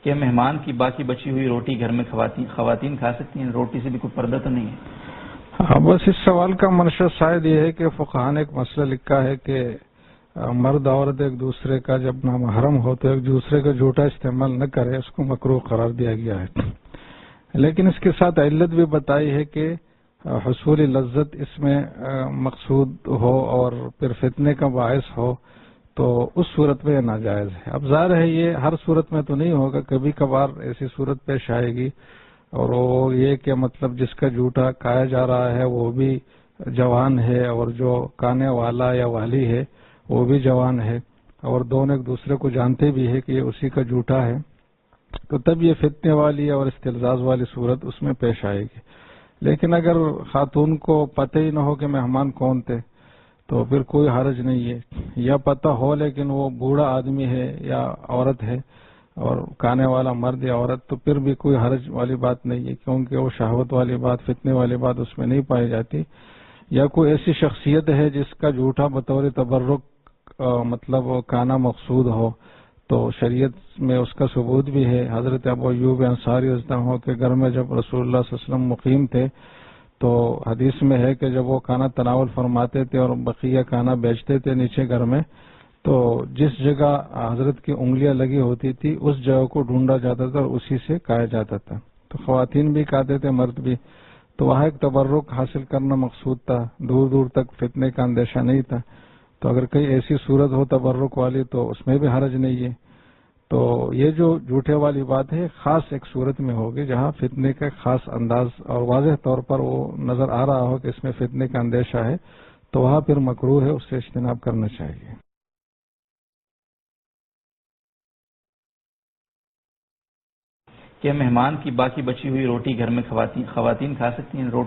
کہ مہمان کی باقی بچی ہوئی روٹی گھر میں خواتین کھا سکتی ہیں؟ روٹی سے بھی کوئی پردہ تو نہیں ہے؟ ہاں، بس اس سوال کا منشا شاید یہ ہے کہ فقہاء نے ایک مسئلہ لکھا ہے کہ مرد عورت ایک دوسرے کا جب نامحرم ہو تو ایک دوسرے کا جھوٹا استعمال نہ کرے، اس کو مکروہ قرار دیا گیا ہے۔ لیکن اس کے ساتھ علت بھی بتائی ہے کہ حصول لذت اس میں مقصود ہو اور پھر فتنے کا باعث ہو تو اس صورت میں یہ ناجائز ہے۔ اب ظاہر ہے یہ ہر صورت میں تو نہیں ہوگا، کبھی کبھار ایسی صورت پیش آئے گی، اور وہ یہ کہ مطلب جس کا جھوٹا کھایا جا رہا ہے وہ بھی جوان ہے اور جو کھانے والا یا والی ہے وہ بھی جوان ہے، اور دونوں ایک دوسرے کو جانتے بھی ہے کہ یہ اسی کا جھوٹا ہے، تو تب یہ فتنے والی اور استلزاز والی صورت اس میں پیش آئے گی۔ لیکن اگر خاتون کو پتہ ہی نہ ہو کہ مہمان کون تھے تو پھر کوئی حرج نہیں ہے، یا پتہ ہو لیکن وہ بوڑھا آدمی ہے یا عورت ہے اور کھانے والا مرد یا عورت، تو پھر بھی کوئی حرج والی بات نہیں ہے، کیونکہ وہ شہوت والی بات، فتنے والی بات اس میں نہیں پائی جاتی۔ یا کوئی ایسی شخصیت ہے جس کا جھوٹا بطور تبرک مطلب کھانا مقصود ہو، تو شریعت میں اس کا ثبوت بھی ہے۔ حضرت ابو ایوب انصاری رضی اللہ عنہ کے گھر میں جب رسول اللہ صلی اللہ علیہ وسلم مقیم تھے تو حدیث میں ہے کہ جب وہ کھانا تناول فرماتے تھے اور بقیہ کھانا بیچتے تھے نیچے گھر میں، تو جس جگہ حضرت کی انگلیاں لگی ہوتی تھی اس جگہ کو ڈھونڈا جاتا تھا اور اسی سے کھایا جاتا تھا، تو خواتین بھی کھاتے تھے، مرد بھی، تو وہاں ایک تبرک حاصل کرنا مقصود تھا، دور دور تک فتنے کا اندیشہ نہیں تھا۔ تو اگر کوئی ایسی صورت ہو تبرک والی تو اس میں بھی حرج نہیں ہے۔ تو یہ جو جھوٹے والی بات ہے خاص ایک صورت میں ہوگی جہاں فتنے کا خاص انداز اور واضح طور پر وہ نظر آ رہا ہو کہ اس میں فتنے کا اندیشہ ہے، تو وہاں پھر مکروہ ہے، اس سے اجتناب کرنا چاہیے۔ کہ مہمان کی باقی بچی ہوئی روٹی گھر میں خواتین کھا سکتی ہیں؟ روٹی